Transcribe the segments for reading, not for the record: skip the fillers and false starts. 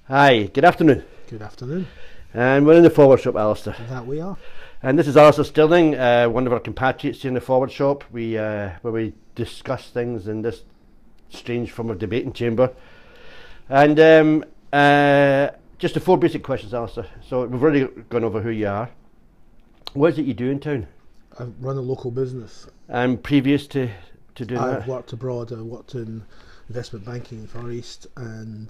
Hi, good afternoon. Good afternoon. And we're in the forward shop, Alistair. That we are. And this is Alistair Stirling, one of our compatriots here in the forward shop. Where we discuss things in this strange form of debating chamber. And just the four basic questions, Alistair. So we've already gone over who you are. What is it you do in town? I run a local business. And previous to doing that? I've worked abroad. I worked in investment banking in Far East and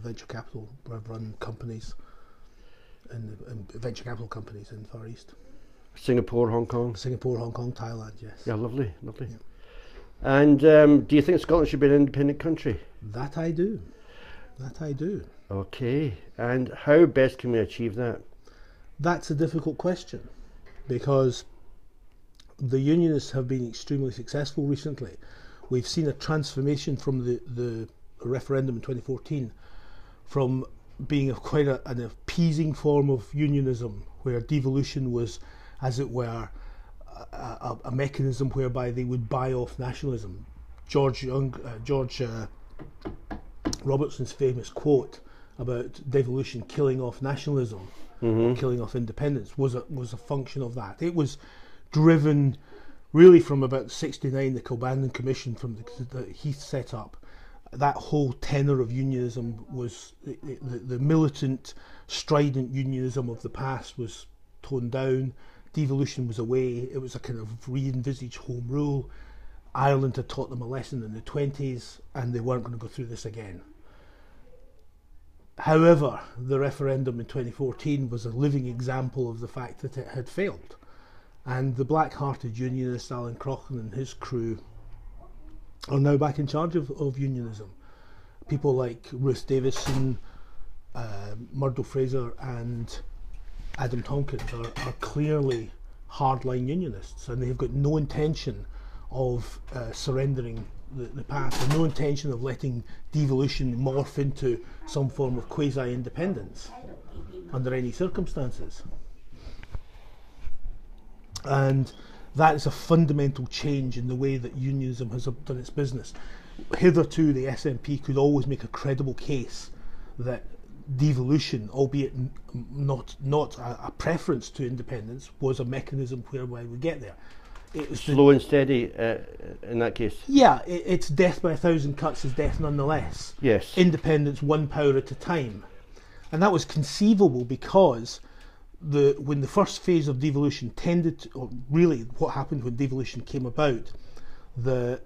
venture capital, where I've run companies and venture capital companies in Far East. Singapore, Hong Kong? Singapore, Hong Kong, Thailand, yes. Yeah, lovely. Yeah. And do you think Scotland should be an independent country? That I do. Okay, and how best can we achieve that? That's a difficult question, because the unionists have been extremely successful recently. We've seen a transformation from the referendum in 2014 from being quite an appeasing form of unionism, where devolution was, as it were, a mechanism whereby they would buy off nationalism. George Robertson's famous quote about devolution killing off nationalism, killing off independence, was a function of that. It was driven really from about '69, the Kilbannon Commission that Heath set up. That whole tenor of unionism was the militant, strident unionism of the past was toned down. Devolution was away. It was a kind of re-envisaged home rule. Ireland had taught them a lesson in the 20s, and they weren't going to go through this again. However, the referendum in 2014 was a living example of the fact that it had failed. And the black-hearted unionist Alan Crochan and his crew are now back in charge of unionism. People like Ruth Davidson, Murdo Fraser and Adam Tompkins are clearly hardline unionists, and they've got no intention of surrendering the past, and no intention of letting devolution morph into some form of quasi-independence under any circumstances. And that is a fundamental change in the way that unionism has done its business. Hitherto, the SNP could always make a credible case that devolution, albeit not a preference to independence, was a mechanism whereby we get there. It was slow and steady in that case. Yeah, it's death by a thousand cuts is death nonetheless. Yes. Independence one power at a time. And that was conceivable because when the first phase of devolution or really what happened when devolution came about, the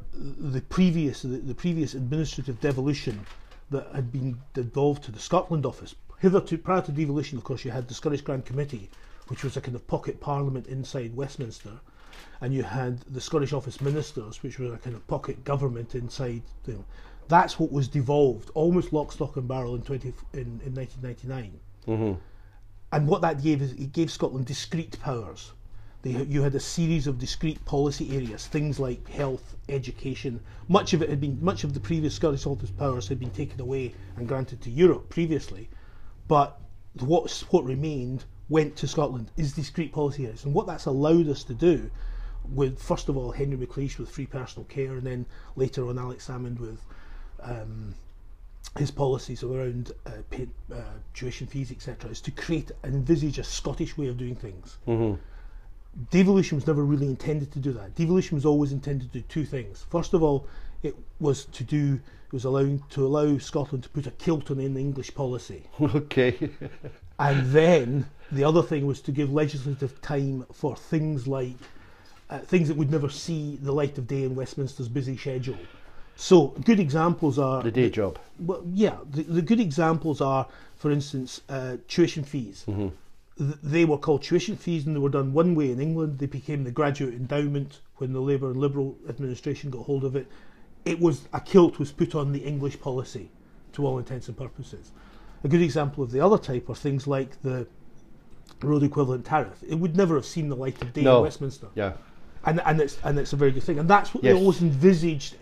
previous administrative devolution that had been devolved to the Scotland office. Hitherto, prior to devolution, of course, you had the Scottish Grand Committee, which was a kind of pocket parliament inside Westminster, and you had the Scottish Office Ministers, which were a kind of pocket government inside. That's what was devolved, almost lock, stock and barrel in 1999. Mm-hmm. And what that gave is it gave Scotland discrete powers. You had a series of discrete policy areas, things like health, education. Much of the previous Scottish Office powers had been taken away and granted to Europe previously, but what remained went to Scotland is discrete policy areas. And what that's allowed us to do, with first of all Henry McLeish with free personal care, and then later on Alex Salmond with his policies around tuition fees, etc., is to create and envisage a Scottish way of doing things. Mm-hmm. Devolution was never really intended to do that. Devolution was always intended to do two things. First of all, it was to allow Scotland to put a kilt on in English policy. Okay. And then the other thing was to give legislative time for things like things that would never see the light of day in Westminster's busy schedule. So good examples are the day job. Well, yeah, the good examples are, for instance, tuition fees. Mm-hmm. They were called tuition fees, and they were done one way in England. They became the graduate endowment when the Labour and Liberal administration got hold of it. A kilt was put on the English policy, to all intents and purposes. A good example of the other type are things like the road equivalent tariff. It would never have seen the light of day in Westminster. Yeah. And it's a very good thing. And that's what Yes. they always envisaged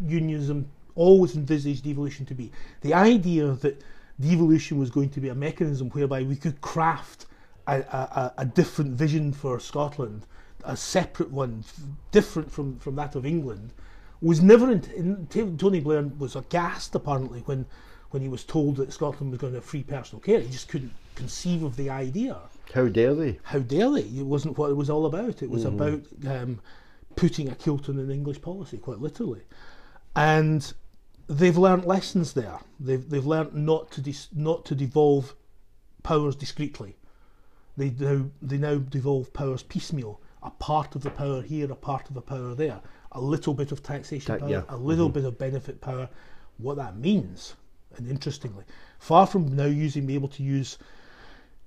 unionism, always envisaged devolution to be. The idea that devolution was going to be a mechanism whereby we could craft a different vision for Scotland, a separate one, different from that of England, was never. Tony Blair was aghast apparently when when he was told that Scotland was going to have free personal care. He just couldn't conceive of the idea. How dare they? How dare they? It wasn't what it was all about. It was about putting a kilt on an English policy, quite literally. And they've learnt lessons there. They've learnt not to devolve powers discreetly. They now devolve powers piecemeal. A part of the power here, a part of the power there. A little bit of taxation power, a little bit of benefit power. What that means, and interestingly, far from now being able to use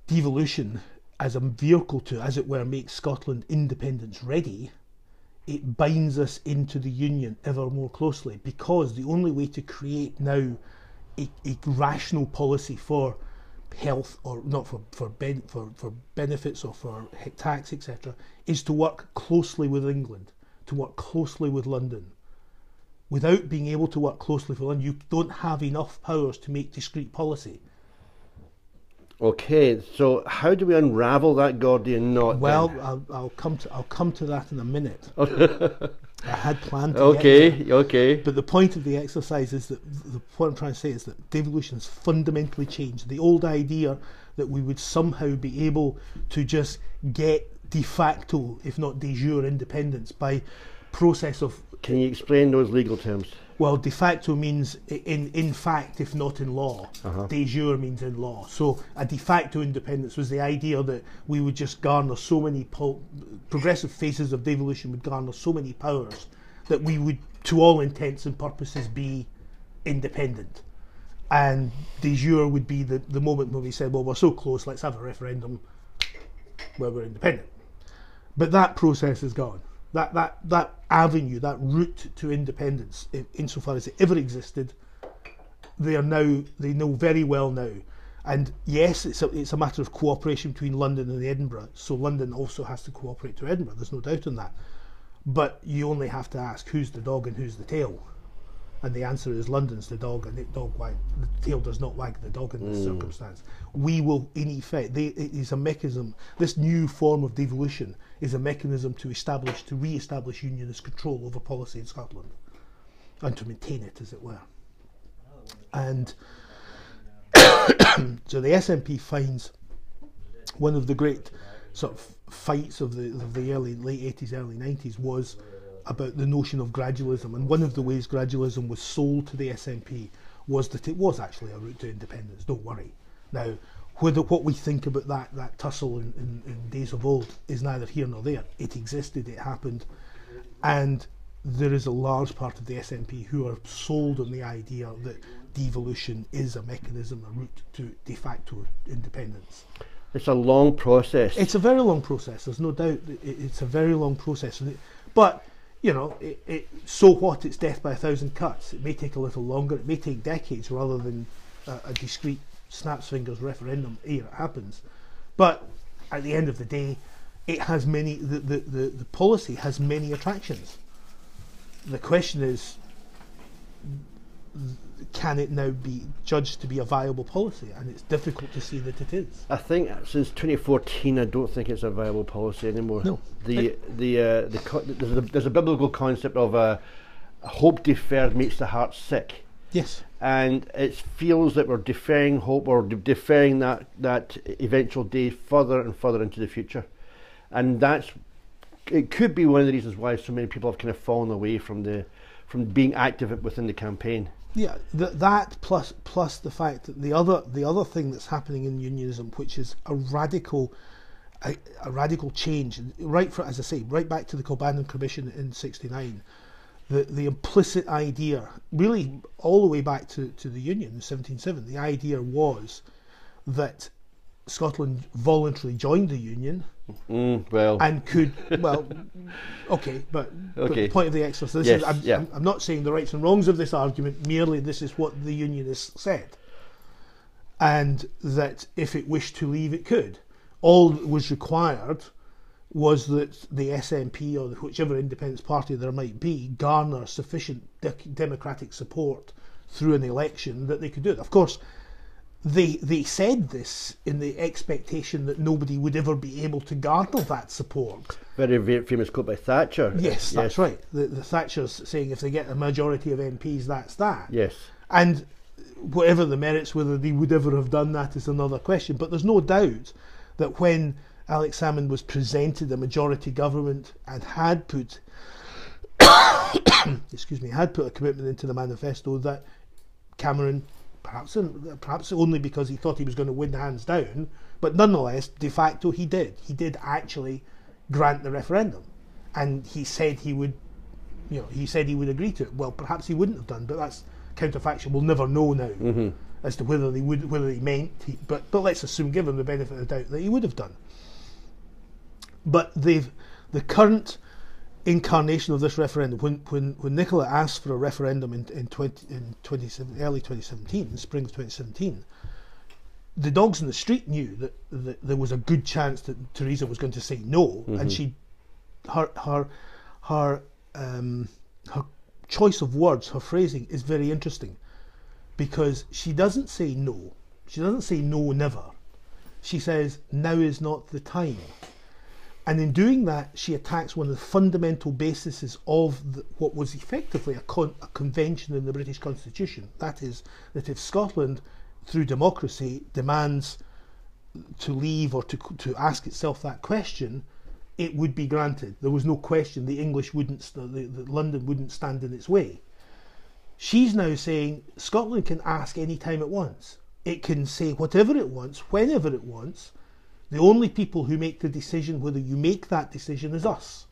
devolution as a vehicle to, as it were, make Scotland independence ready, it binds us into the Union ever more closely, because the only way to create now a rational policy for health, or not for benefits or for tax, etc., is to work closely with England, to work closely with London. Without being able to work closely with London, you don't have enough powers to make discrete policy. Okay, so how do we unravel that Gordian knot? Well, then? I'll come to that in a minute. I had planned to get there. Okay. But the point of the exercise is that what I'm trying to say is that devolution has fundamentally changed. The old idea that we would somehow be able to just get de facto, if not de jure, independence by process of... Can you explain those legal terms? Well, de facto means in fact, if not in law. De jure means in law. So a de facto independence was the idea that we would just garner so many progressive phases of devolution would garner so many powers that we would, to all intents and purposes, be independent. And de jure would be the moment when we said, well, we're so close, let's have a referendum where we're independent. But that process is gone. That avenue, that route to independence, insofar as it ever existed, they know very well now. And yes, it's a matter of cooperation between London and Edinburgh. So London also has to cooperate to Edinburgh. There's no doubt on that. But you only have to ask who's the dog and who's the tail. And the answer is London's the dog, and the tail does not wag the dog in this circumstance. We will, in effect, it is a mechanism. This new form of devolution is a mechanism to re-establish unionist control over policy in Scotland, and to maintain it, as it were. And so the SNP finds one of the great sort of fights of the late 80s, early 90s was about the notion of gradualism, and one of the ways gradualism was sold to the SNP was that it was actually a route to independence. Don't worry. Now, what we think about that tussle in days of old is neither here nor there. It existed, it happened, and there is a large part of the SNP who are sold on the idea that devolution is a mechanism, a route to de facto independence. It's a long process. It's a very long process, there's no doubt. It's a very long process. But you know, so what? It's death by a thousand cuts. It may take a little longer. It may take decades rather than a discrete snaps fingers referendum ere it happens. But at the end of the day, it has many. The policy has many attractions. The question is, can it now be judged to be a viable policy? And it's difficult to see that it is. I think since 2014, I don't think it's a viable policy anymore. No. There's a biblical concept of hope deferred makes the heart sick. Yes. And it feels that we're deferring hope, or deferring that eventual day further and further into the future. And it could be one of the reasons why so many people have kind of fallen away from being active within the campaign. Yeah, that plus the fact that the other thing that's happening in unionism, which is a radical change, as I say, right back to the Kilbannon Commission in '69, the implicit idea, really all the way back to the Union in 1707, the idea was that Scotland voluntarily joined the Union. And could, okay, but the point of the exercise, I'm not saying the rights and wrongs of this argument, merely this is what the Unionists said. And that if it wished to leave, it could. All that was required was that the SNP, or whichever independence party there might be, garner sufficient democratic support through an election that they could do it. Of course, they said this in the expectation that nobody would ever be able to garner that support. Very famous quote by Thatcher. Yes, that's right. The Thatcher's saying if they get a majority of MPs, that's that. Yes. And whatever the merits, whether they would ever have done that is another question. But there's no doubt that when Alex Salmond was presented a majority government and had put had put a commitment into the manifesto, that Cameron, perhaps only because he thought he was going to win hands down, but nonetheless, de facto he did actually grant the referendum, and he said he would, he would agree to it. Well, perhaps he wouldn't have done, but that's counterfactual. We'll never know now as to whether he meant. But let's assume, given the benefit of the doubt, that he would have done. But the current incarnation of this referendum, when Nicola asked for a referendum in early 2017, in spring of 2017, the dogs in the street knew that there was a good chance that Theresa was going to say no, and her choice of words, her phrasing is very interesting, because she doesn't say no. She doesn't say no, never. She says now is not the time. And in doing that, she attacks one of the fundamental bases of what was effectively a convention in the British Constitution. That is, that if Scotland, through democracy, demands to leave or to ask itself that question, it would be granted. There was no question. The English wouldn't, London wouldn't stand in its way. She's now saying Scotland can ask any time it wants. It can say whatever it wants, whenever it wants. The only people who make the decision whether you make that decision is us.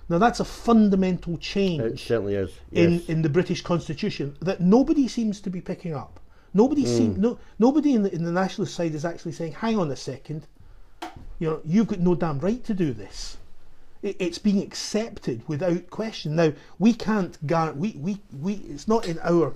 Now that's a fundamental change. It certainly is. Yes. In the British Constitution that nobody seems to be picking up. Nobody nobody in the nationalist side is actually saying, hang on a second, you've got no damn right to do this. It's being accepted without question. Now we can't guarantee, it's not in our,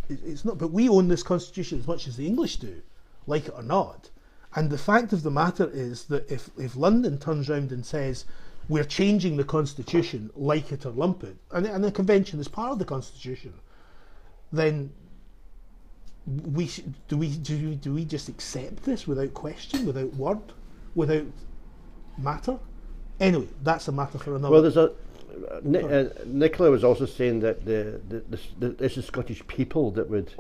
it's not, but we own this Constitution as much as the English do, like it or not. And the fact of the matter is that if London turns round and says we're changing the Constitution, like it or lump it, and the Convention is part of the Constitution, then do we just accept this without question, without word, without matter? Anyway, that's a matter for another. Well, there's Nicola was also saying that this is Scottish people that would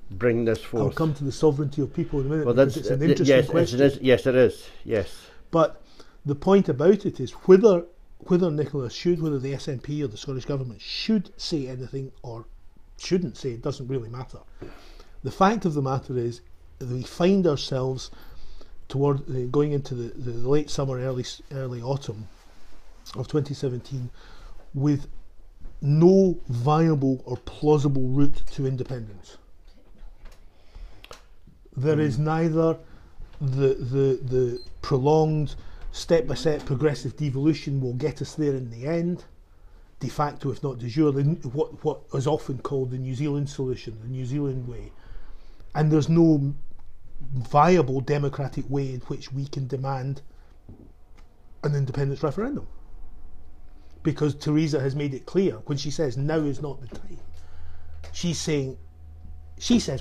bring this forth. I'll come to the sovereignty of people in a minute. Well, because it's an interesting question. Yes, it is. Yes. But the point about it is whether Nicola should, whether the SNP or the Scottish Government should say anything or shouldn't say, it doesn't really matter. The fact of the matter is that we find ourselves toward going into the late summer, early autumn of 2017 with no viable or plausible route to independence. There is neither the prolonged step-by-step progressive devolution will get us there in the end, de facto if not de jure, what is often called the New Zealand solution, the New Zealand way. And there's no viable democratic way in which we can demand an independence referendum. Because Theresa has made it clear, when she says now is not the time, she says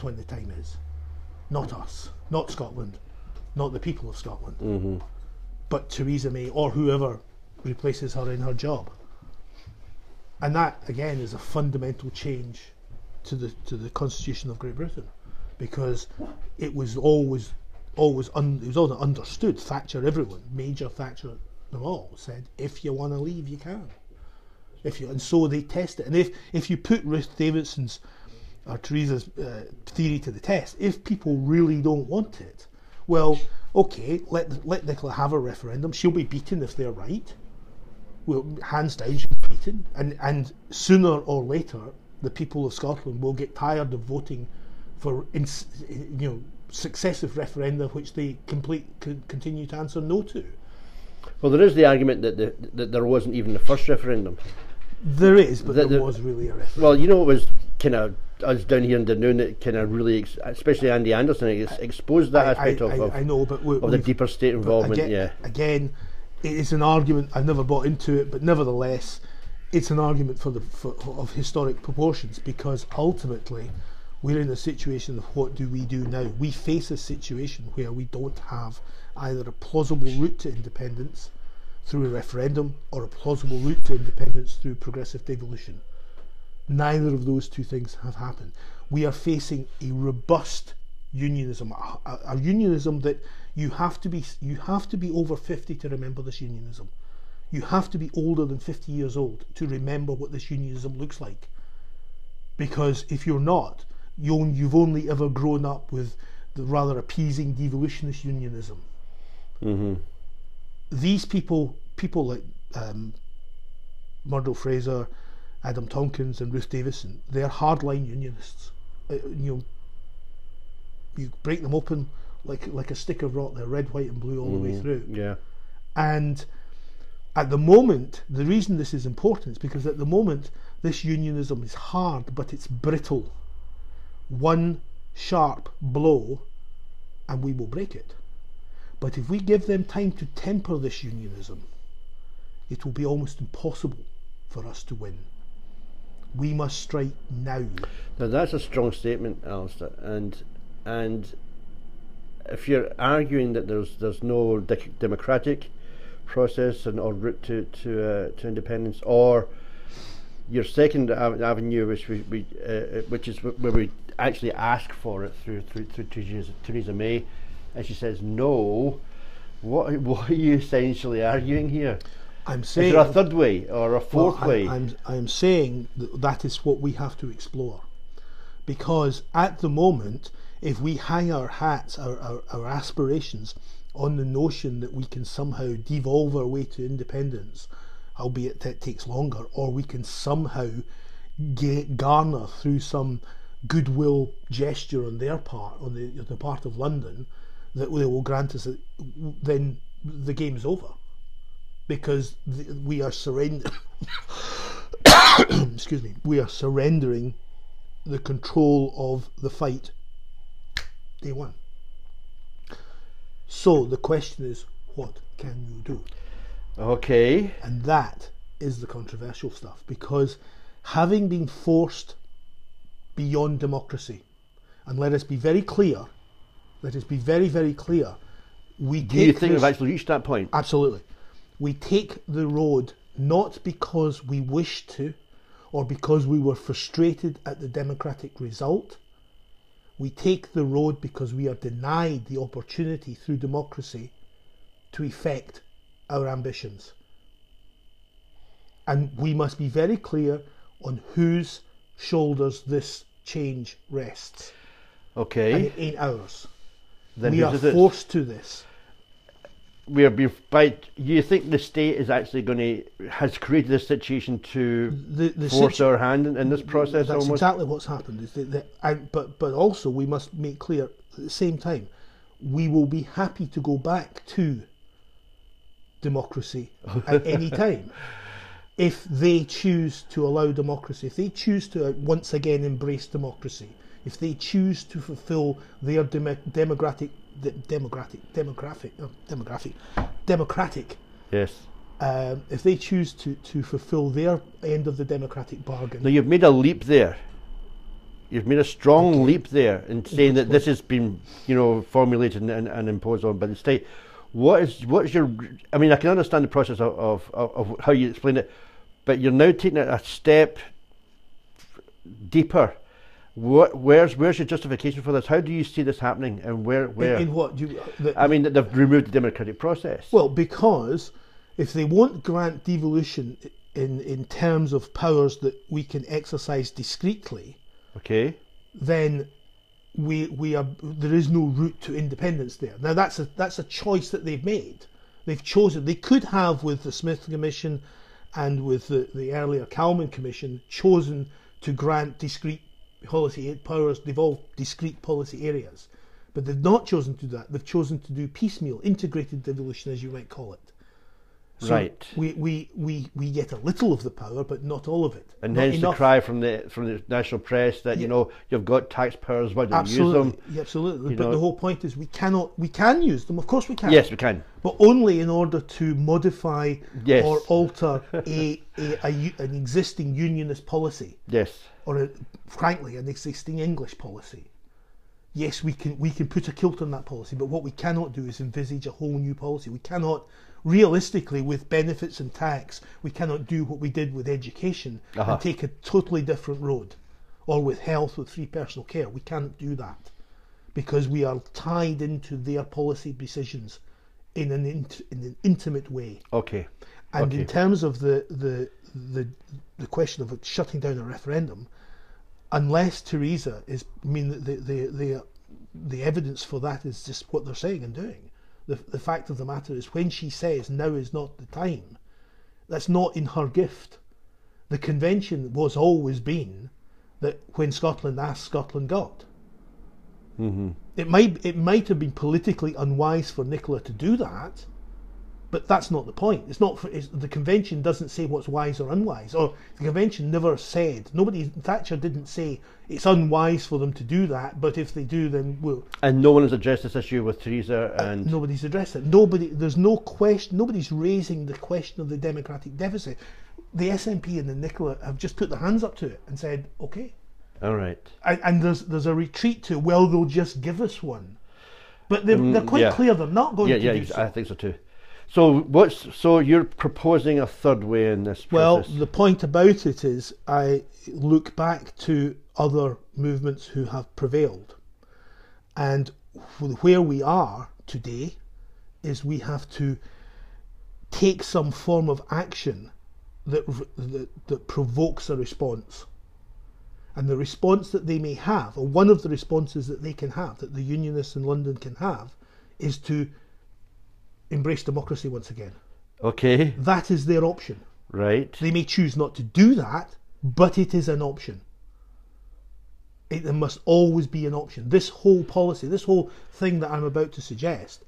when the time is. Not us, not Scotland, not the people of Scotland, but Theresa May or whoever replaces her in her job. And that again is a fundamental change to the Constitution of Great Britain, because it was always understood. Thatcher, everyone, Major Thatcher, them all said, if you want to leave, you can. And so they test it. And if you put Ruth Davidson's or Theresa's theory to the test, if people really don't want it, well, okay, let Nicola have a referendum. She'll be beaten if they're right. Well, hands down, she'll be beaten, and sooner or later, the people of Scotland will get tired of voting for successive referenda which they continue to answer no to. Well, there is the argument that there wasn't even the first referendum. There is, but there was really a referendum. Well, it was kind of us down here in Dunoon that kind of really, especially Andy Anderson, exposed that aspect of the deeper state involvement. Again, it is an argument. I've never bought into it, but nevertheless, it's an argument of historic proportions, because ultimately we're in a situation of what do we do now? We face a situation where we don't have either a plausible route to independence through a referendum or a plausible route to independence through progressive devolution. Neither of those two things have happened. We are facing a robust unionism, a unionism that you have to be over 50 to remember this unionism. You have to be older than 50 years old to remember what this unionism looks like. Because if you're not, you've only ever grown up with the rather appeasing devolutionist unionism. Mm-hmm. These people like Murdo Fraser, Adam Tompkins and Ruth Davison, they're hardline unionists. You break them open like a stick of rock, they're red, white and blue all the way through. Yeah. And at the moment, the reason this is important is because at the moment this unionism is hard, but it's brittle. One sharp blow and we will break it. But if we give them time to temper this unionism, it will be almost impossible for us to win. We must strike now. Now that's a strong statement, Alistair, and if you're arguing that there's no democratic process or route to independence, or your second avenue, which is where we actually ask for it through Theresa May, and she says no, what are you essentially arguing here? I'm saying, is there a third way or a fourth way? I'm saying that is what we have to explore, because at the moment, if we hang our hats, our aspirations on the notion that we can somehow devolve our way to independence, albeit that takes longer, or we can somehow garner through some goodwill gesture on their part, on the part of London, that they will grant us it, then the game is over, because we are surrendering. Excuse me. We are surrendering the control of the fight day one. So the question is, what can you do? Okay. And that is the controversial stuff, because having been forced beyond democracy, and let us be very clear, we do you think we've actually reached that point? Absolutely. We take the road not because we wished to, or because we were frustrated at the democratic result. We take the road because we are denied the opportunity through democracy to effect our ambitions. And we must be very clear on whose shoulders this change rests. Okay. And it ain't ours. Then we are forced to this. You think the state is actually has created this situation to force our hand in this process? That's almost? Exactly what's happened. But also we must make clear at the same time, we will be happy to go back to democracy at any time. If they choose to allow democracy, if they choose to once again embrace democracy, if they choose to fulfil their democratic. Yes. If they choose to fulfil their end of the democratic bargain. Now you've made a leap there. You've made a strong leap there in saying that this has been, formulated and imposed on by the state. What's your? I mean, I can understand the process of how you explain it, but you're now taking it a step deeper. Where's your justification for this? How do you see this happening, and where? In what? I mean, that they've removed the democratic process. Well, because if they won't grant devolution in terms of powers that we can exercise discreetly, okay, then there is no route to independence there. Now that's a choice that they've made. They've chosen. They could have, with the Smith Commission and with the earlier Calman Commission, chosen to grant discrete policy powers, devolve discrete policy areas, but they've not chosen to do that. They've chosen to do piecemeal, integrated devolution, as you might call it. So right. We get a little of the power, but not all of it. And not hence enough. the cry from the national press that you've got tax powers, why don't you use them? Yeah, absolutely. But the whole point is we can use them. Of course we can. Yes, we can. But only in order to modify or alter an existing unionist policy. Yes. Or frankly, an existing English policy. Yes, we can put a kilt on that policy, but what we cannot do is envisage a whole new policy. We cannot, realistically, with benefits and tax, we cannot do what we did with education and take a totally different road. or with health, with free personal care. We can't do that because we are tied into their policy decisions in an intimate way. Okay. And Okay. in terms of the question of shutting down a referendum, unless Theresa is, I mean, the evidence for that is just what they're saying and doing. The fact of the matter is, when she says now is not the time, that's not in her gift. The convention was always been that when Scotland asked, Scotland got. Mm-hmm. It might have been politically unwise for Nicola to do that, but that's not the point. It's not the convention doesn't say what's wise or unwise, or the convention never said. Thatcher didn't say it's unwise for them to do that, but if they do, then we'll. And no one has addressed this issue with Theresa, and nobody's addressed it. There's no question. Nobody's raising the question of the democratic deficit. The SNP and the Nicola have just put their hands up to it and said, okay. all right. And there's a retreat to, well, they'll just give us one, but they're quite clear they're not going to do so. I think so too. So you're proposing a third way in this process? Well, the point about it is, I look back to other movements who have prevailed, and where we are today is we have to take some form of action that provokes a response. And the response that they may have, or one of the responses that they can have, that the Unionists in London can have, is to embrace democracy once again. Okay. That is their option. Right. They may choose not to do that, but it is an option. There must always be an option. This whole policy, this whole thing that I'm about to suggest,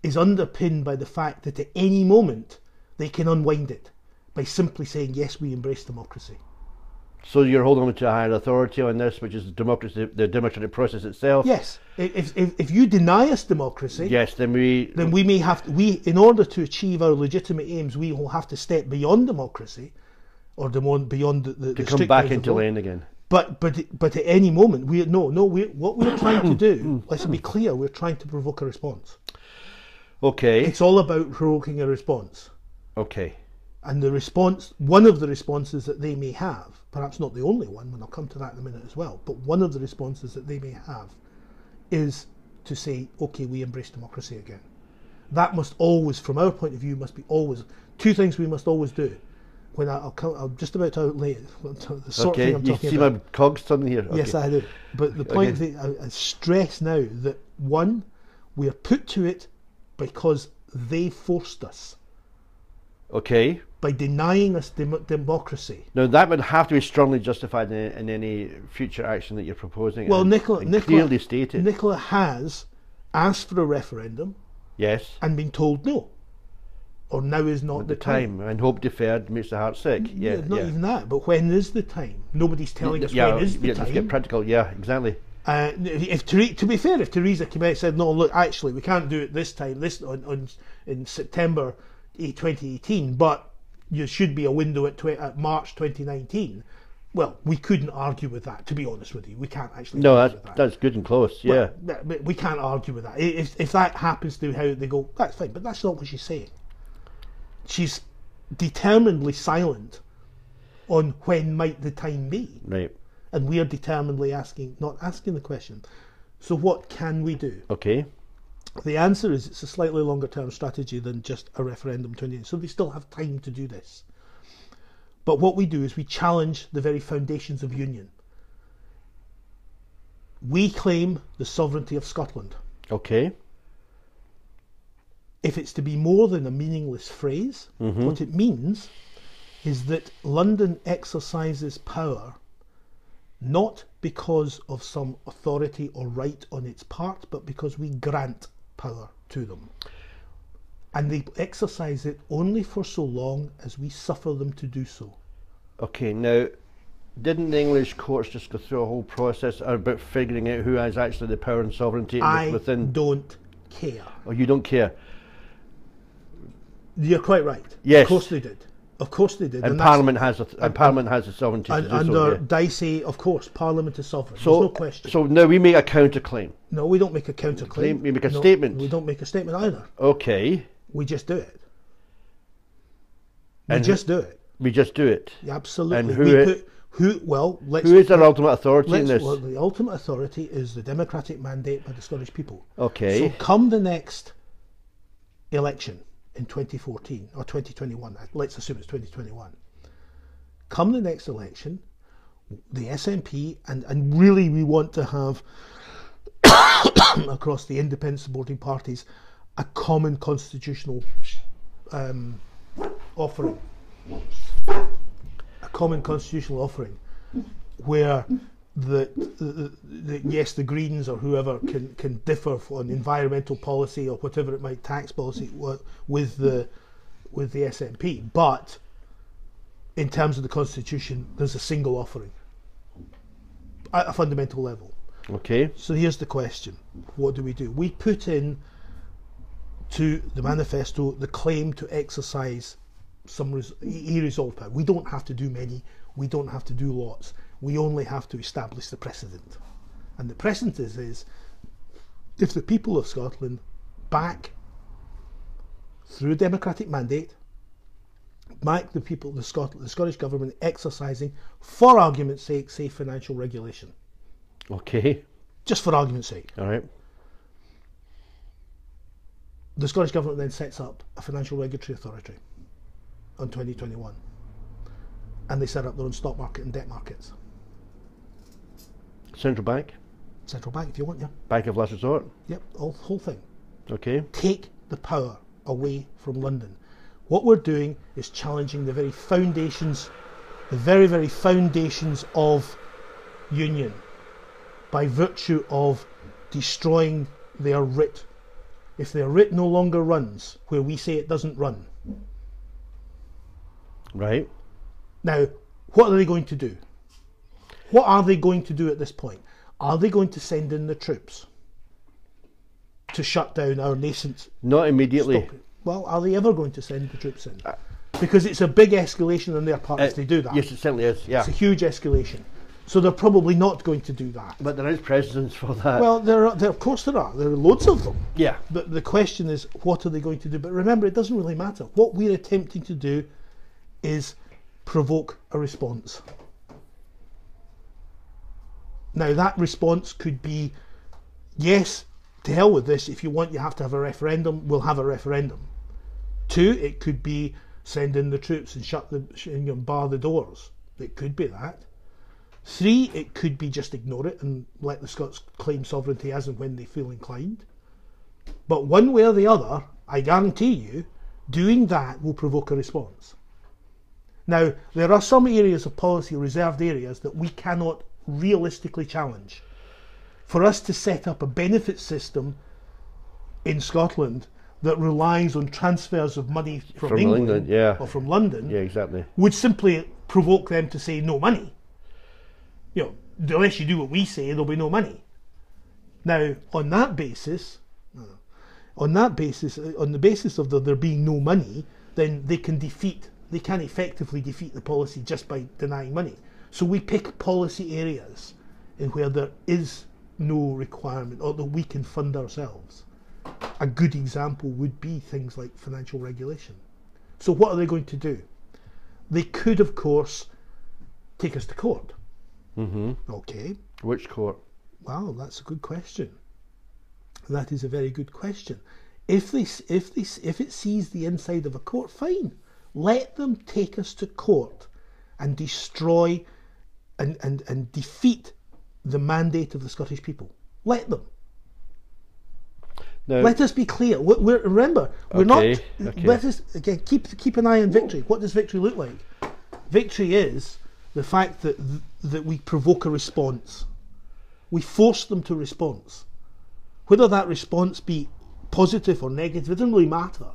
is underpinned by the fact that at any moment they can unwind it by simply saying, yes, we embrace democracy. So you're holding on to a higher authority on this, which is democracy, the democratic process itself. Yes. If you deny us democracy, yes, then we may have to, in order to achieve our legitimate aims, we will have to step beyond democracy, or beyond the come back into lane again. But at any moment, what we're trying to do, let's be clear, we're trying to provoke a response. Okay. It's all about provoking a response. Okay. And the response, one of the responses that they may have, perhaps not the only one, and I'll come to that in a minute as well, but one of the responses that they may have is to say, okay, we embrace democracy again. That must always, from our point of view, must be always, two things we must always do. When I'm just about to outlay the sort of thing I'm talking about. You see my cogs turning here? Okay. Yes, I do. But the point I stress now that, one, we are put to it because they forced us. Okay. By denying us democracy. Now that would have to be strongly justified in any future action that you're proposing. Well, Nicola clearly stated. Nicola has asked for a referendum. Yes. And been told no. Or now is not the time. And hope deferred makes the heart sick. Yeah. Not even that. But when is the time? Nobody's telling us when is the time. Let's get practical. Yeah, exactly. To be fair, if Theresa came out and said, no, look, actually, we can't do it this time, in September 2018, but there should be a window at March 2019. Well, we couldn't argue with that, to be honest with you. We can't actually argue with that. That's good and close, yeah. But we can't argue with that. If that happens to how they go, that's fine, but that's not what she's saying. She's determinedly silent on when might the time be. Right. And we are determinedly not asking the question. So what can we do? Okay. The answer is it's a slightly longer term strategy than just a referendum so they still have time to do this. But what we do is we challenge the very foundations of union. We claim the sovereignty of Scotland. Okay. If it's to be more than a meaningless phrase, what it means is that London exercises power not because of some authority or right on its part, but because we grant power to them. And they exercise it only for so long as we suffer them to do so. Okay, now, didn't the English courts just go through a whole process about figuring out who has actually the power and sovereignty within? I don't care. Oh, you don't care? You're quite right. Yes. Of course they did. Of course they did. And Parliament has the sovereignty to do so. Under Dicey, of course, Parliament is sovereign. There's no question. So now we make a counterclaim. No, we don't make a counterclaim. We make a statement. We don't make a statement either. Okay. We just do it. We just do it. We just do it. Absolutely. And Who? Well, who is their ultimate authority in this? Well, the ultimate authority is the democratic mandate by the Scottish people. Okay. So come the next election in 2014 or 2021, let's assume it's 2021. Come the next election, the SNP, and really we want to have across the independent supporting parties a common constitutional offering. A common constitutional offering where yes, the Greens or whoever can differ on environmental policy or whatever it might, tax policy with the SNP, but in terms of the constitution, there's a single offering at a fundamental level. Okay. So here's the question: what do? We put in to the manifesto the claim to exercise some resolved power. We don't have to do many. We don't have to do lots. We only have to establish the precedent. And the precedent is if the people of Scotland back, through a democratic mandate, back the people, the Scottish Government exercising, for argument's sake, say financial regulation. Okay. Just for argument's sake. All right. The Scottish Government then sets up a financial regulatory authority on 2021. And they set up their own stock market and debt markets. Central bank? Central bank, if you want, yeah. Bank of last resort? Yep, whole thing. Okay. Take the power away from London. What we're doing is challenging the very foundations, the very, very foundations of union by virtue of destroying their writ. If their writ no longer runs where we say it doesn't run. Right. Now, what are they going to do? What are they going to do at this point? Are they going to send in the troops to shut down our nascent... Not immediately. Well, are they ever going to send the troops in? Because it's a big escalation on their part if they do that. Yes, it certainly is, yeah. It's a huge escalation. So they're probably not going to do that. But there is precedents for that. Well, of course there are. There are loads of them. Yeah. But the question is, what are they going to do? But remember, it doesn't really matter. What we're attempting to do is provoke a response. Now, that response could be, yes, to hell with this. If you want, you have to have a referendum. We'll have a referendum. 2, it could be send in the troops and bar the doors. It could be that. 3, it could be just ignore it and let the Scots claim sovereignty as and when they feel inclined. But one way or the other, I guarantee you, doing that will provoke a response. Now, there are some areas of policy, reserved areas, that we cannot realistically challenge. For us to set up a benefit system in Scotland that relies on transfers of money from England or from London, would simply provoke them to say no money. You know, unless you do what we say, there'll be no money. Now, on the basis of there being no money, then they can effectively defeat the policy just by denying money. So we pick policy areas in where there is no requirement or that we can fund ourselves. A good example would be things like financial regulation. So what are they going to do? They could, of course, take us to court. Mm-hmm. Okay. Which court? Well, that's a good question. That is a very good question. If it sees the inside of a court, fine. Let them take us to court and destroy and defeat the mandate of the Scottish people. Let them. Now, let us be clear. Remember, we're not. Okay. Let us again keep an eye on victory. What does victory look like? Victory is the fact that we provoke a response. We force them to response. Whether that response be positive or negative, it doesn't really matter.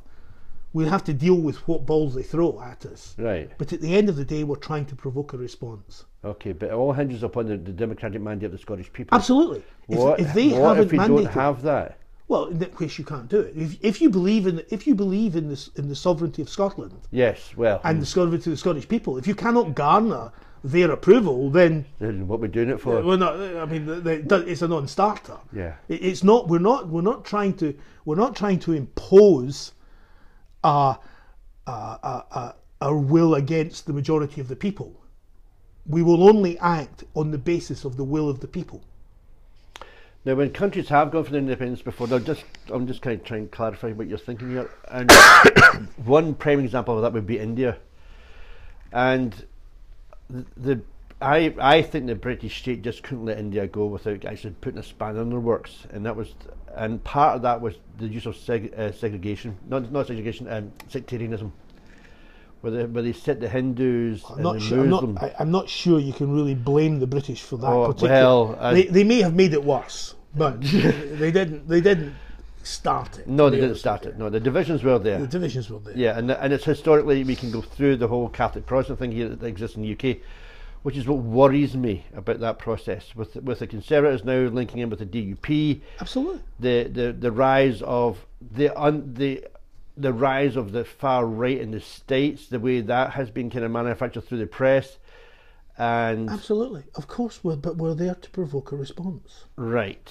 We have to deal with what balls they throw at us. Right. But at the end of the day, we're trying to provoke a response. Okay, but it all hinges upon the democratic mandate of the Scottish people. Absolutely. If we don't have that? Well, in that case, you can't do it. If you believe in the sovereignty of Scotland, yes, well, and the sovereignty of the Scottish people, if you cannot garner their approval, then what we're doing it for? We're not. I mean, it's a non-starter. Yeah, it's not. We're not trying to impose our will against the majority of the people. we will only act on the basis of the will of the people. Now, when countries have gone for independence before, I'm just kind of trying to clarify what you're thinking here. And one prime example of that would be India. And I think the British state just couldn't let India go without actually putting a spanner in their works, and part of that was the use of segregation, not segregation, sectarianism, where they set the Hindus and the Muslims. I'm not sure you can really blame the British for that. Well, they may have made it worse, but they didn't start it. No, they didn't start it. No, the divisions were there. The divisions were there. Yeah, and it's historically, we can go through the whole Catholic Protestant thing here that exists in the UK, which is what worries me about that process, with the Conservatives now linking in with the DUP. Absolutely. The rise of the rise of the far right in the States, the way that has been kind of manufactured through the press, and absolutely, of course, but we're there to provoke a response. Right.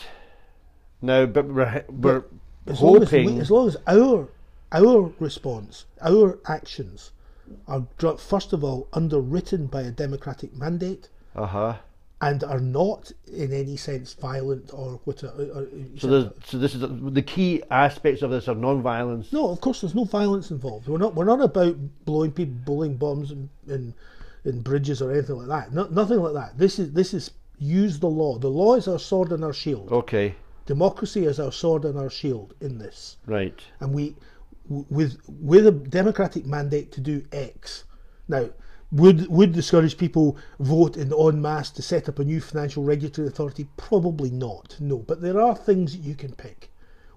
Now, but we're hoping, as long as our response, our actions, are first of all underwritten by a democratic mandate, and are not in any sense violent or whatever. So this is the key aspects of this are non-violence. No, of course, there's no violence involved. We're not about blowing bombs in bridges or anything like that. Nothing like that. This is use the law. The law is our sword and our shield. Okay. Democracy is our sword and our shield in this. Right. And we, with a democratic mandate to do X. Now, would the Scottish people vote in en masse to set up a new financial regulatory authority? Probably not. No, but there are things that you can pick.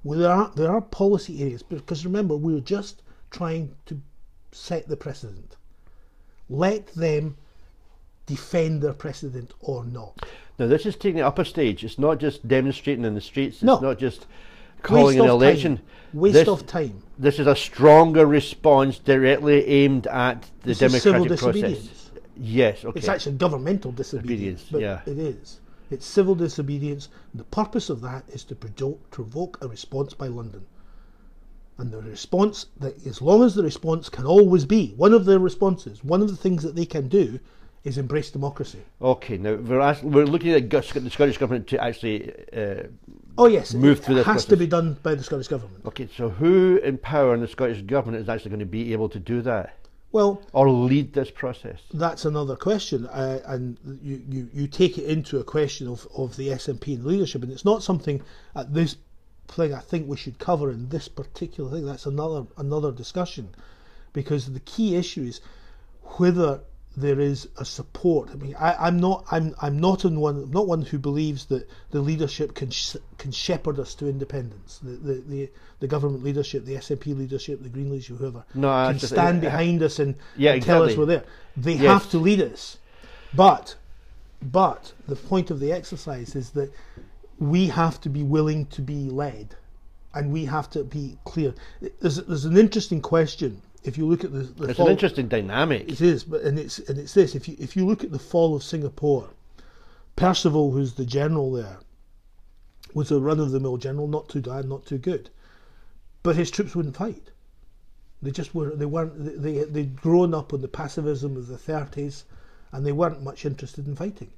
Well, there are policy areas, because remember, we're just trying to set the precedent. Let them defend their precedent or not. Now, this is taking it up a stage. It's not just demonstrating in the streets. It's no. not just calling an election. Waste of time. This is a stronger response directly aimed at the democratic process. Yes, okay. It's actually governmental disobedience, but yeah. It is. It's civil disobedience. The purpose of that is to provoke a response by London. And the response, that as long as the response can always be, one of the things that they can do is embrace democracy. Okay, now we're looking at the Scottish Government to actually move through this it has to be done by the Scottish Government. Okay, so who in power in the Scottish Government is actually going to be able to do that? Well, or lead this process? That's another question, and you take it into a question of the SNP and leadership, and it's not something at this thing I think we should cover in this particular thing. That's another discussion, because the key issue is whether there is a support. I mean, I'm not one who believes that the leadership can shepherd us to independence. The government leadership, the SNP leadership, the Green leadership, whoever can stand behind us and tell us we're there. They have to lead us, but the point of the exercise is that we have to be willing to be led, and we have to be clear. There's an interesting question. If you look at the it's fall, an interesting dynamic. It is, but it's this. If you look at the fall of Singapore, Percival, who's the general there, was a run-of-the-mill general, not too bad, not too good, but his troops wouldn't fight. They just weren't. They'd grown up on the pacifism of the 30s, and they weren't much interested in fighting.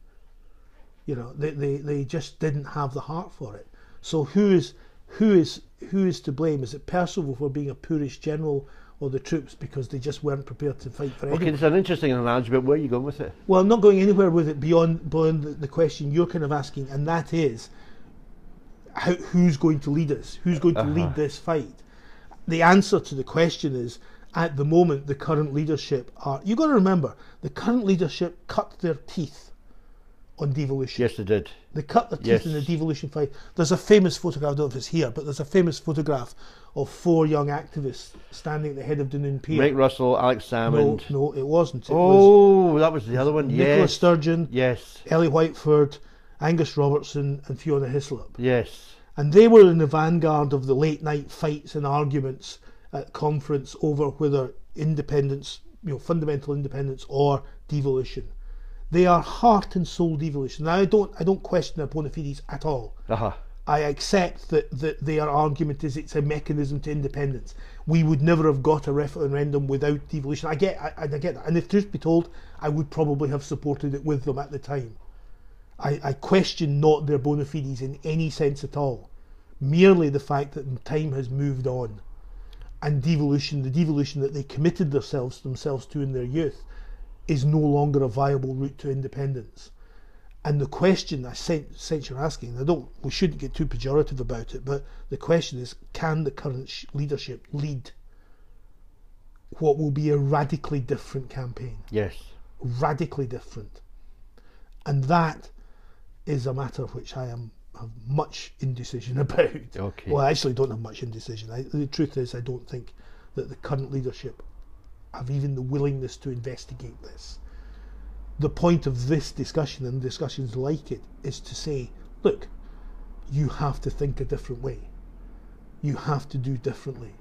You know, they just didn't have the heart for it. So who is to blame? Is it Percival for being a poorish general, or the troops because they just weren't prepared to fight for anyone? Okay, it's an interesting analogy, but where are you going with it? Well, I'm not going anywhere with it beyond the question you're kind of asking, and that is, who's going to lead us? Who's going to lead this fight? The answer to the question is, at the moment, the current leadership are... You've got to remember, the current leadership cut their teeth on devolution. Yes, they did. They cut their teeth in the devolution fight. There's a famous photograph, I don't know if it's here, but there's a famous photograph of 4 young activists standing at the head of Dunoon Pier. Mike Russell, Alex Salmond. No, it wasn't. That was the other one. Nicola Sturgeon. Yes. Ellie Whiteford, Angus Robertson, and Fiona Hislop. Yes. And they were in the vanguard of the late night fights and arguments at conference over whether independence, fundamental independence or devolution. They are heart and soul devolution. Now, I don't question their bona fides at all. I accept that their argument is it's a mechanism to independence. We would never have got a referendum without devolution. I get that. And if truth be told, I would probably have supported it with them at the time. I question not their bona fides in any sense at all. Merely the fact that time has moved on, and the devolution that they committed themselves to in their youth, is no longer a viable route to independence. And the question I sense you're asking, we shouldn't get too pejorative about it, but the question is, can the current leadership lead what will be a radically different campaign? Yes. Radically different. And that is a matter which I have much indecision about. Okay. Well, I actually don't have much indecision. The truth is, I don't think that the current leadership have even the willingness to investigate this. The point of this discussion and discussions like it is to say, look, you have to think a different way. You have to do differently.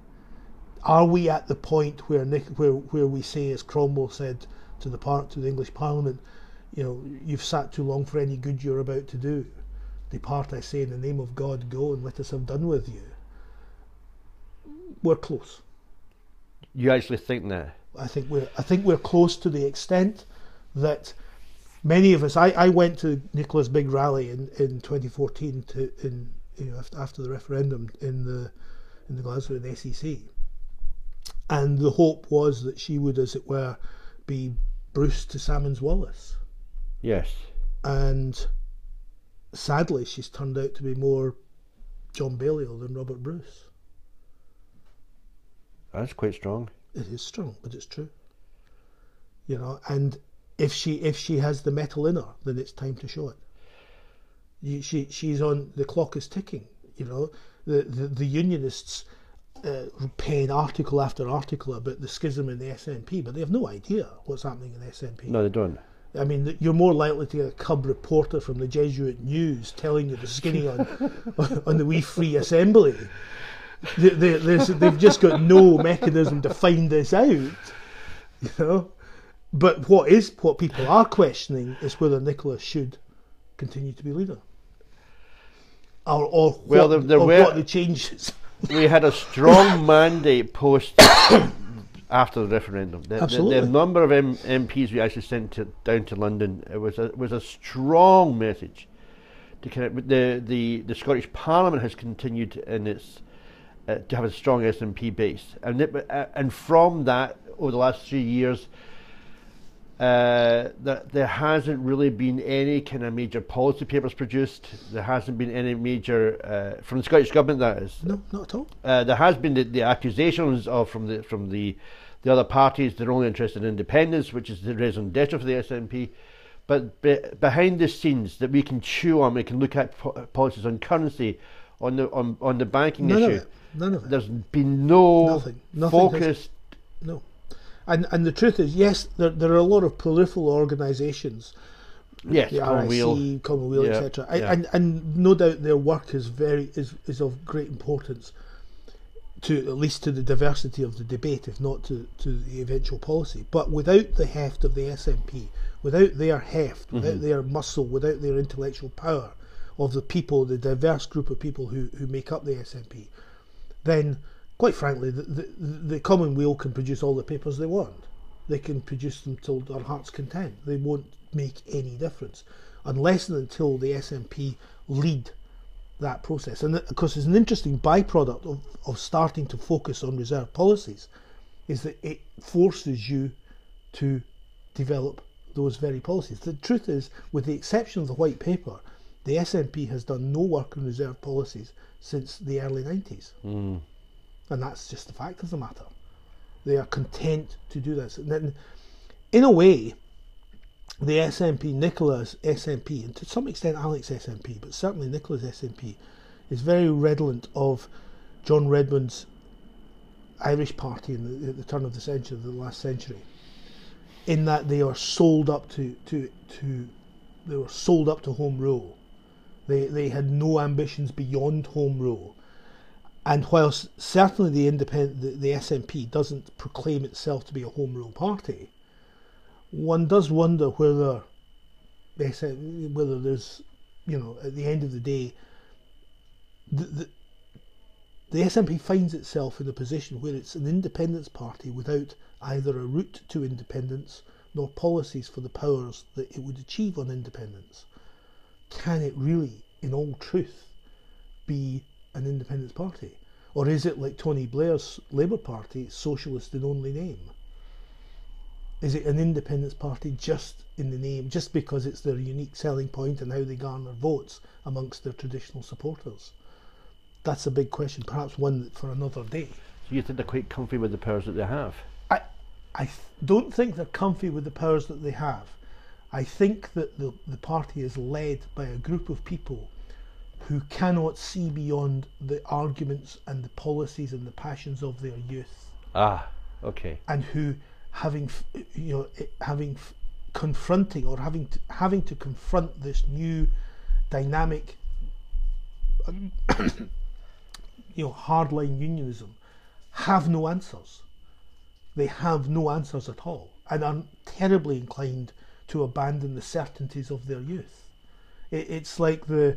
Are we at the point where we say, as Cromwell said to the English Parliament, you've sat too long for any good you're about to do. Depart, I say, in the name of God, go and let us have done with you. We're close. You actually think that? I think we're close to the extent that many of us. I went to Nicola's big rally in 2014 after the referendum in the Glasgow and SEC, and the hope was that she would, as it were, be Bruce to Salmons Wallace. Yes. And sadly, she's turned out to be more John Balliol than Robert Bruce. That's quite strong. It is strong, but it's true. And if she has the metal in her, then it's time to show it. She's on. The clock is ticking. The Unionists pen article after article about the schism in the SNP, but they have no idea what's happening in the SNP. No, they don't. I mean, you're more likely to get a cub reporter from the Jesuit News telling you the skinny on the wee Free Assembly. They've just got no mechanism to find this out, But what people are questioning is whether Nicola should continue to be leader, or what the changes. We had a strong mandate post after the referendum. The number of MPs we actually sent down to London, it was a strong message to connect with the Scottish Parliament has continued in its to have a strong SNP base, and from that over the last 3 years, there hasn't really been any kind of major policy papers produced. There hasn't been any major from the Scottish government. That is no, not at all. There has been the accusations from the other parties they're only interested in independence, which is the raison d'etre for the SNP. But behind the scenes that we can chew on, we can look at policies on currency, on the banking issue. None of it. There's been nothing focused. No. And the truth is, yes, there are a lot of peripheral organisations, yes, the Commonweal, yeah, etc. Yeah. And no doubt their work is of great importance at least to the diversity of the debate, if not to the eventual policy. But without the heft of the SNP, without their heft, without their muscle, without their intellectual power of the people, the diverse group of people who make up the SNP, then, quite frankly, the Commonweal can produce all the papers they want. They can produce them till their heart's content. They won't make any difference unless and until the SNP lead that process. And of course, it's an interesting byproduct of starting to focus on reserve policies, is that it forces you to develop those very policies. The truth is, with the exception of the white paper, the SNP has done no work on reserve policies since the early 90s. And that's just the fact of the matter. They are content to do this. And then, in a way, the SNP, Nicola's SNP, and to some extent Alex's SNP, but certainly Nicola's SNP, is very redolent of John Redmond's Irish Party at the turn of the century, the last century, in that they are sold up to home rule. They had no ambitions beyond home rule. And whilst certainly the SNP doesn't proclaim itself to be a home rule party, one does wonder whether there's, at the end of the day, the SNP finds itself in a position where it's an independence party without either a route to independence nor policies for the powers that it would achieve on independence. Can it really, in all truth, be an independence party? Or is it like Tony Blair's Labour Party, socialist in only name? Is it an independence party just in the name, just because it's their unique selling point and how they garner votes amongst their traditional supporters? That's a big question, perhaps one for another day. So you think they're quite comfy with the powers that they have? I don't think they're comfy with the powers that they have. I think that the party is led by a group of people who cannot see beyond the arguments and the policies and the passions of their youth. Ah, okay. And who, confronting or having to confront this new dynamic, hardline unionism, have no answers. They have no answers at all, and are terribly inclined to abandon the certainties of their youth. It's like the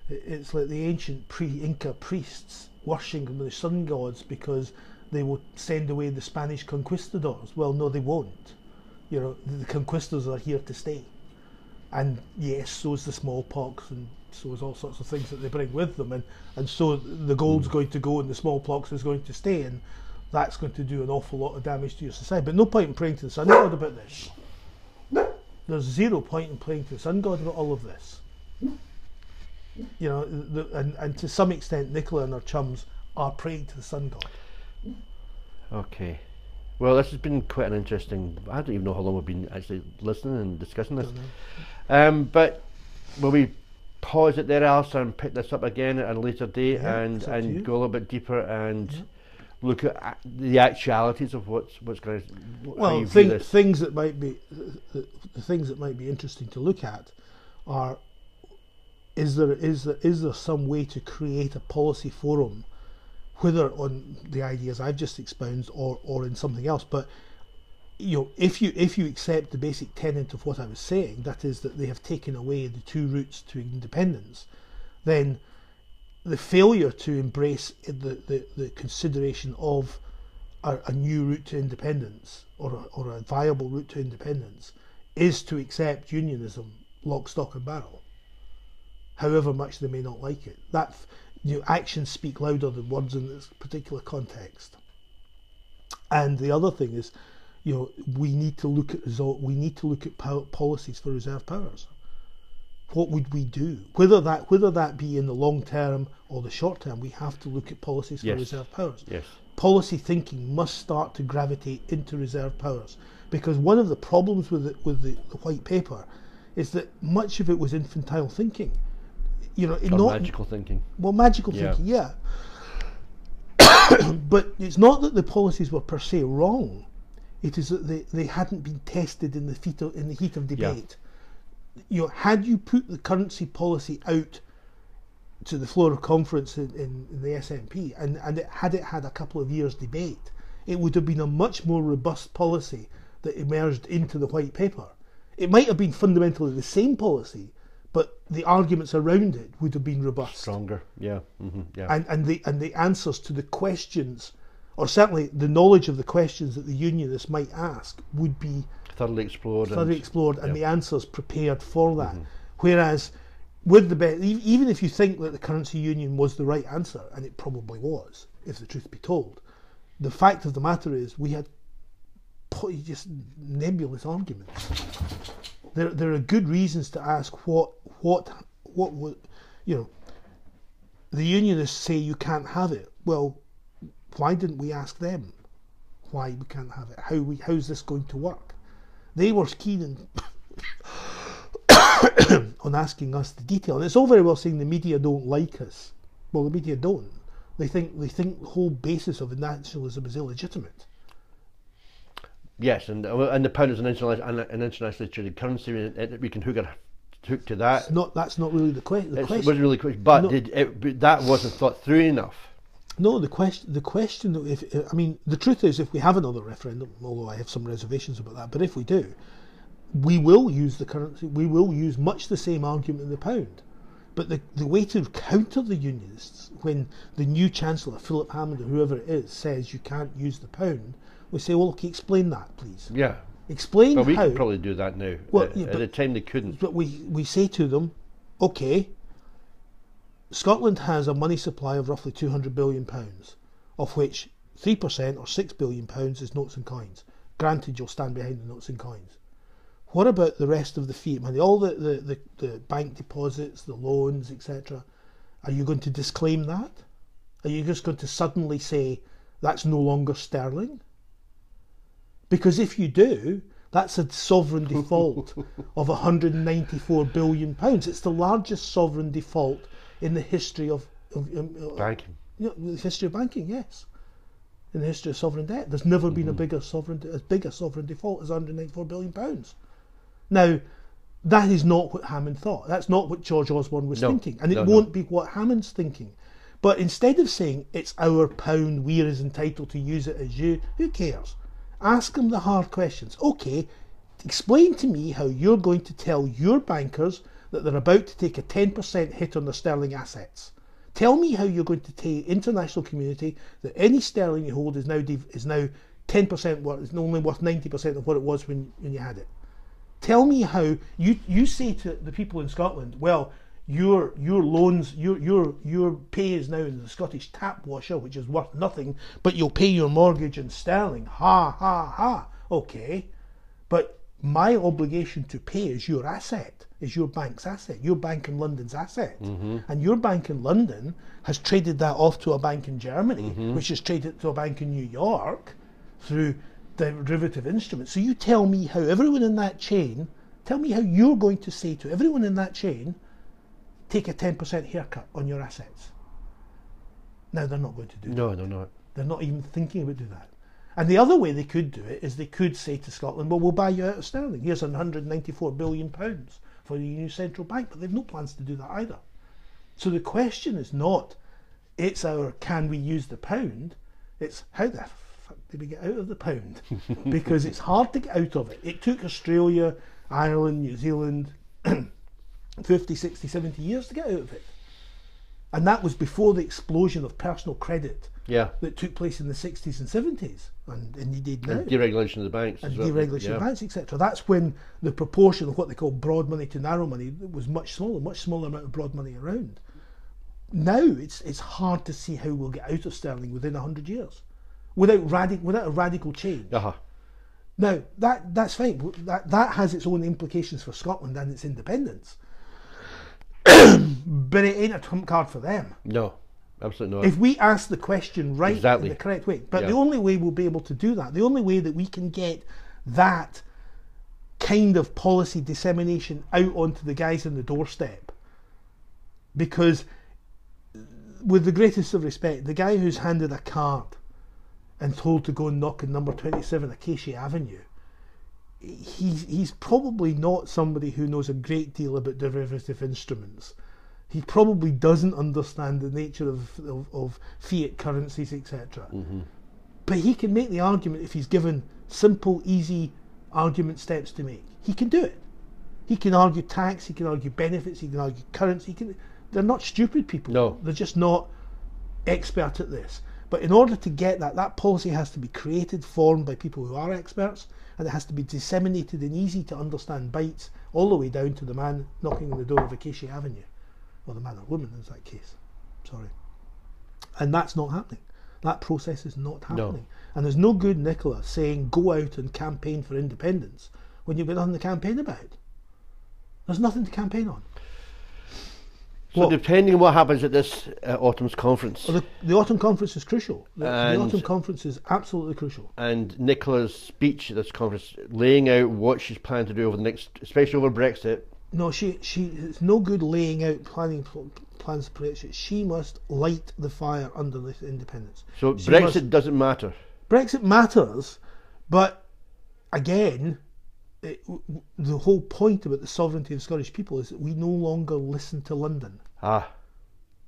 ancient pre-Inca priests worshipping the sun gods because they will send away the Spanish conquistadors. Well, no, they won't. The conquistadors are here to stay, and yes, so is the smallpox, and so is all sorts of things that they bring with them, and so the gold's going to go and the smallpox is going to stay, and that's going to do an awful lot of damage to your society. But no point in praying to the sun god about this. There's zero point in praying to the sun god about all of this. And to some extent, Nicola and her chums are praying to the sun god. Okay. Well, this has been quite an interesting. I don't even know how long we've been actually listening and discussing this. But will we pause it there, Alistair, and pick this up again at a later date, and go a little bit deeper and look at the actualities of what's going to. Well, things that might be the things that might be interesting to look at are: is there some way to create a policy forum, whether on the ideas I've just expounded or in something else? But if you accept the basic tenet of what I was saying, that is that they have taken away the two routes to independence, then the failure to embrace the consideration of a new route to independence or a viable route to independence is to accept unionism lock, stock and barrel, however much they may not like it. That actions speak louder than words in this particular context. And the other thing is, we need to look at policies for reserve powers. What would we do? Whether that be in the long term or the short term, we have to look at policies for reserve powers. Yes. Policy thinking must start to gravitate into reserve powers, because one of the problems with the white paper is that much of it was infantile thinking. Magical thinking. Well, magical thinking, yeah. But it's not that the policies were per se wrong. It is that they hadn't been tested in the heat of debate. Had you put the currency policy out to the floor of conference in the SNP and had it had a couple of years debate, it would have been a much more robust policy that emerged into the white paper. It might have been fundamentally the same policy, but the arguments around it would have been robust, stronger. Yeah, and the answers to the questions, or certainly the knowledge of the questions that the unionists might ask, would be thoroughly explored, and the answers prepared for that. Whereas with even if you think that the currency union was the right answer, and it probably was, if the truth be told, the fact of the matter is we had just nebulous arguments. There are good reasons to ask what would, the unionists say you can't have it. Well, why didn't we ask them why we can't have it? How's this going to work? They were keen on asking us the detail. And it's all very well saying the media don't like us. Well, the media don't. They think the whole basis of nationalism is illegitimate. Yes, and the pound is an internationally traded currency. We can hook to that. That's not really the question. It wasn't really question, but no, that wasn't thought through enough. No, the question. The truth is, if we have another referendum, although I have some reservations about that, but if we do, we will use the currency. We will use much the same argument in the pound. But the way to counter the Unionists, when the new Chancellor, Philip Hammond, or whoever it is, says you can't use the pound, we say, well, okay, explain that, please. Yeah. Explain But we how. could probably do that now. Well, At the time they couldn't. But we say to them, okay, Scotland has a money supply of roughly £200 billion, of which 3% or £6 billion is notes and coins. Granted, you'll stand behind the notes and coins. What about the rest of the fiat money, all the bank deposits, the loans, etc.? Are you going to disclaim that? Are you just going to suddenly say that's no longer sterling? Because if you do, that's a sovereign default of £194 billion. It's the largest sovereign default in the history of Banking. the history of banking, yes. In the history of sovereign debt. There's never been a bigger sovereign default as £194 billion. Now, that is not what Hammond thought. That's not what George Osborne was thinking. And it won't be what Hammond's thinking. But instead of saying, it's our pound, we're as entitled to use it as you, who cares? Ask them the hard questions. Okay, explain to me how you're going to tell your bankers that they're about to take a 10% hit on their sterling assets. Tell me how you're going to tell the international community that any sterling you hold is now 10% worth, is only worth 90% of what it was when you had it. Tell me how you say to the people in Scotland, well, your loans, your pay is now in the Scottish tap washer, which is worth nothing, but you'll pay your mortgage in sterling. Ha ha ha. Okay, but my obligation to pay is your asset, is your bank's asset, your Bank in London's asset, and your Bank in London has traded that off to a bank in Germany, which has traded it to a bank in New York through derivative instruments. So you tell me how everyone in that chain, tell me how you're going to say to everyone in that chain, take a 10% haircut on your assets. Now they're not going to do that. No, they're not. They're not even thinking about doing that. And the other way they could do it is they could say to Scotland, well, we'll buy you out of sterling. Here's £194 billion for the new central bank. But they've no plans to do that either. So the question is not, it's our can we use the pound? It's how the fuck did we get out of the pound? Because it's hard to get out of it. It took Australia, Ireland, New Zealand 50, 60, 70 years to get out of it. And that was before the explosion of personal credit that took place in the 60s and 70s, and indeed now. And deregulation of the banks. And deregulation of banks, etc. That's when the proportion of what they call broad money to narrow money was much smaller amount of broad money around. Now it's hard to see how we'll get out of sterling within 100 years without a radical change. Now that's fine. That has its own implications for Scotland and its independence. But it ain't a trump card for them. No, absolutely not. If we ask the question in the correct way. But the only way we'll be able to do that, the only way that we can get that kind of policy dissemination out onto the guys on the doorstep, because with the greatest of respect, the guy who's handed a card and told to go and knock on number 27 Acacia Avenue, he's probably not somebody who knows a great deal about derivative instruments. He probably doesn't understand the nature of fiat currencies, etc. But he can make the argument if he's given simple, easy argument steps to make. He can do it. He can argue tax, he can argue benefits, he can argue currency. They're not stupid people. No. They're just not expert at this. But in order to get that policy has to be created, formed by people who are experts, and it has to be disseminated in easy to understand bites all the way down to the man knocking on the door of Acacia Avenue, or the man or woman in that case. Sorry. And that's not happening. That process is not happening. No. And there's no good, Nicola, saying go out and campaign for independence when you've got nothing to campaign about. There's nothing to campaign on. So depending on what happens at this autumn's conference. Well, the autumn conference is crucial. The autumn conference is absolutely crucial. And Nicola's speech at this conference, laying out what she's planning to do over the next, especially over Brexit. No, it's no good laying out plans for Brexit. She must light the fire under this independence. So Brexit doesn't matter. Brexit matters, but again, the whole point about the sovereignty of the Scottish people is that we no longer listen to London.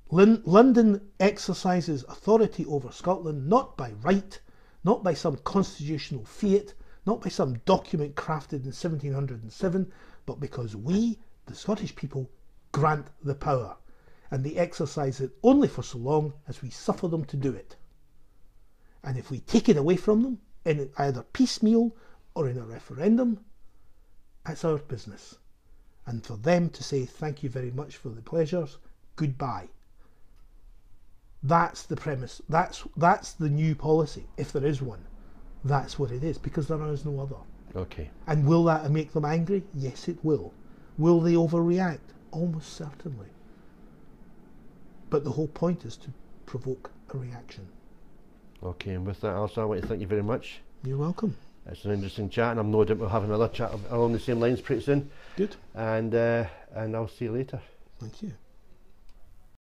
London exercises authority over Scotland not by right, not by some constitutional fiat, not by some document crafted in 1707, but because we, the Scottish people, grant the power, and they exercise it only for so long as we suffer them to do it. And if we take it away from them, in either piecemeal or in a referendum, that's our business. And for them to say thank you very much for the pleasures, goodbye. That's the premise. That's the new policy, if there is one. That's what it is, because there is no other. Okay. And will that make them angry? Yes, it will. Will they overreact? Almost certainly. But the whole point is to provoke a reaction. Okay, and with that, Alistair, I want to thank you very much. You're welcome. It's an interesting chat, and I'm no doubt we'll have another chat along the same lines pretty soon. Good. And I'll see you later. Thank you.